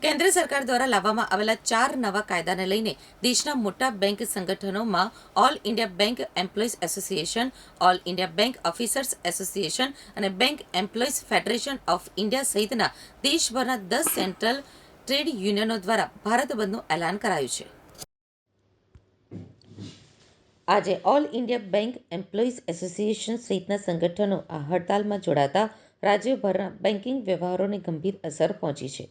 કેન્દ્ર સરકાર દ્વારા લાવવામાં આવેલા 4 નવા કાયદાને લઈને દેશના મોટા બેંક સંગઠનોમાં all India bank employees association, all India bank officers association અને bank employees federation of India સહિતના દેશભરના 10 સેન્ટ્રલ ટ્રેડ યુનિયનો દ્વારા ભારત બંધનું એલાન કરાયું છે. આજે all India bank employees association સહિતના સંગઠનો આ હડતાલમાં જોડાતા રાજ્યભરના બેન્કિંગ વ્યવહારોને ગંભીર અસર પહોંચી છે.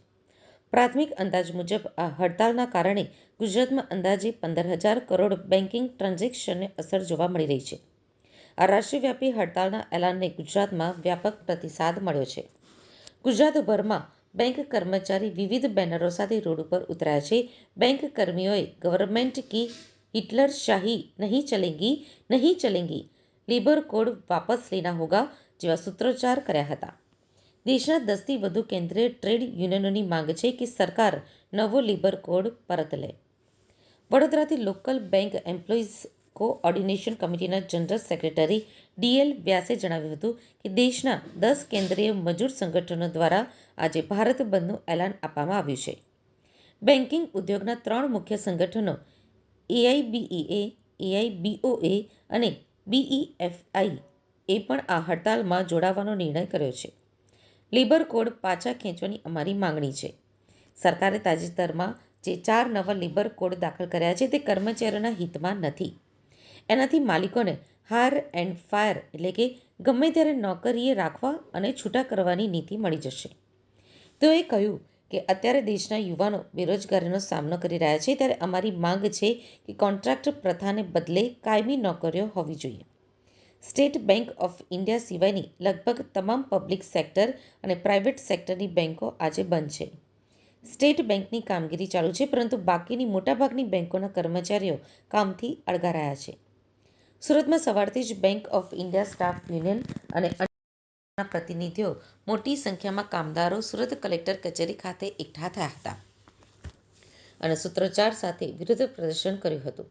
પ્રાથમિક અંદાજ મુજબ આ હડતાલના કારણે ગુજરાતમાં અંદાજે 15,000 કરોડ બેન્કિંગ ટ્રાન્ઝેક્શનને અસર જોવા મળી રહી છે. આ રાષ્ટ્રવ્યાપી હડતાલના એલાનને ગુજરાતમાં વ્યાપક પ્રતિસાદ મળ્યો છે. ગુજરાતભરમાં બેંક કર્મચારી વિવિધ બેનરો સાથે રોડ ઉપર ઉતર્યા છે. બેંક કર્મીઓએ ગવર્મેન્ટ કી હિટલરશાહી નહીં ચલેંગી, લેબર કોડ વાપસ લેના હોગા જેવા સૂત્રોચ્ચાર કર્યા હતા. દેશના 10થી વધુ કેન્દ્રીય ટ્રેડ યુનિયનોની માંગ છે કે સરકાર નવો લેબર કોડ પરત લે. વડોદરાથી લોકલ બેંક એમ્પ્લોઈઝ કોઓર્ડિનેશન કમિટીના જનરલ સેક્રેટરી DL વ્યાસે જણાવ્યું હતું કે દેશના 10 કેન્દ્રીય મજૂર સંગઠનો દ્વારા આજે ભારત બંધનું એલાન આપવામાં આવ્યું છે. બેન્કિંગ ઉદ્યોગના 3 મુખ્ય સંગઠનો AIBEA, AIBOA અને BEFI એ પણ આ હડતાલમાં જોડાવાનો નિર્ણય કર્યો છે. લેબર કોડ પાછા ખેંચવાની અમારી માંગણી છે. સરકારે તાજેતરમાં જે 4 નવા લેબર કોડ દાખલ કર્યા છે તે કર્મચારીઓના હિતમાં નથી. એનાથી માલિકોને હાયર એન્ડ ફાયર એટલે કે ગમે ત્યારે નોકરીએ રાખવા અને છૂટા કરવાની નીતિ મળી જશે. તેઓએ કહ્યું કે અત્યારે દેશના યુવાનો બેરોજગારીનો સામનો કરી રહ્યા છે, ત્યારે અમારી માંગ છે કે કોન્ટ્રાક્ટ પ્રથાને બદલે કાયમી નોકરીઓ હોવી જોઈએ. સ્ટેટ બેંક ઓફ ઇન્ડિયા સિવાયની લગભગ તમામ પબ્લિક સેક્ટર અને પ્રાઇવેટ સેક્ટરની બેંકો આજે બંધ છે. સ્ટેટ બેંકની કામગીરી ચાલુ છે, પરંતુ બાકીની મોટાભાગની બેંકોના કર્મચારીઓ કામથી અળગા રહ્યા છે. સુરતમાં સવારથી જ bank of India staff union અને અન્ય પ્રતિનિધિઓ મોટી સંખ્યામાં કામદારો સુરત કલેક્ટર કચેરી ખાતે એકઠા થયા હતા અને સૂત્રોચ્ચાર સાથે વિરોધ પ્રદર્શન કર્યું હતું.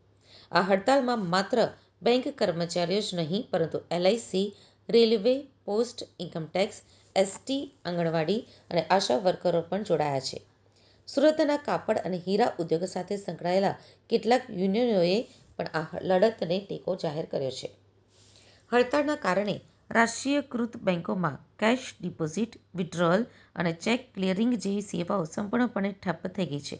આ હડતાલમાં માત્ર બેંક કર્મચારીઓ જ નહીં, પરંતુ LIC, railway, post, income tax, ST, આંગણવાડી અને આશા વર્કરો પણ જોડાયા છે. સુરતના કાપડ અને હીરા ઉદ્યોગ સાથે સંકળાયેલા કેટલાક યુનિયનોએ પણ આ લડતને ટેકો જાહેર કર્યો છે. હડતાળના કારણે રાષ્ટ્રીયકૃત બેંકોમાં કેશ ડિપોઝિટ, વિથડ્રોઅલ અને ચેક ક્લિયરિંગ જેવી સેવાઓ સંપૂર્ણપણે ઠપ્પ થઈ ગઈ છે.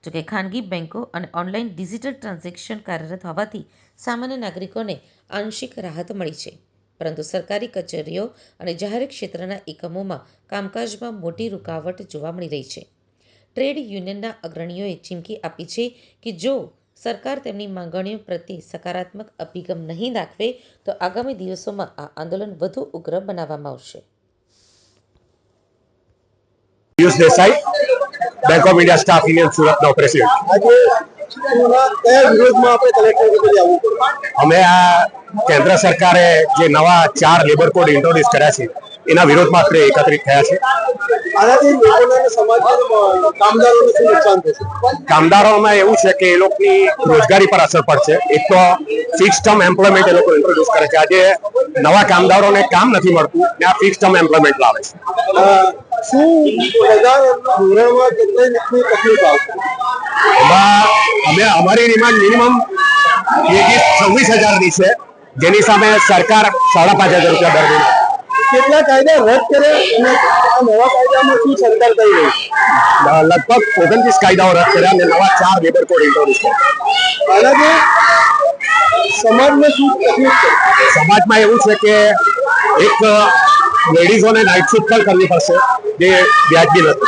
જોકે ખાનગી બેંકો અને ઓનલાઈન ડિજિટલ ટ્રાન્ઝેક્શન કાર્યરત હોવાથી સામાન્ય નાગરિકોને આંશિક રાહત મળી છે, પરંતુ સરકારી કચેરીઓ અને જાહેર ક્ષેત્રના એકમોમાં કામકાજમાં મોટી રૂકાવટ જોવા મળી રહી છે. ટ્રેડ યુનિયનના અગ્રણીઓએ ચીમકી આપી છે કે જો સરકાર તેમની માંગણીઓ પ્રત્યે સકારાત્મક અભિગમ નહીં દાખવે તો આગામી દિવસોમાં આ આંદોલન વધુ ઉગ્ર બનાવવામાં આવશે. Piyush Desai, bank of India staff union સુરતનો પ્રેસિડેન્ટ. અમે આ કેન્દ્ર સરકારે જે નવા 4 લેબર કોડ ઇન્ટ્રોડ્યુસ કર્યા છે એના વિરોધમાં આપણે એકત્રિત થયા છે. કામદારોમાં એવું છે કે એ લોકોની રોજગારી પર અસર પડશે. એક તો ફિક્સ ટર્મ એમ્પ્લોયમેન્ટ એ લોકો ઇન્ટ્રોડ્યુસ કરે છે. આજે નવા કામદારોને કામ નથી મળતું ને આ ફિક્સ ટર્મ એમ્પ્લોયમેન્ટ લાવે છે. અમે અમારી ડિમાન્ડ મિનિમમ 26,000 ની છે, જેની સામે સરકાર 5,500 રૂપિયા દર મહિને. કેટલા કાયદા રદ કરે અને આ નવા કાયદામાં શું સરકાર કરી રહી છે? લગભગ 29 કાયદાઓ રદ કર્યા અને નવા 4 લેબર કોડ ઇન્ટ્રોડ્યુસ કર્યા. સમાજને શું તકલીફ છે? સમાજમાં એવું છે કે એક લેડીઝોને નાઇટ શિફ્ટ પણ કરવી પડશે, જે વ્યાજબી નથી.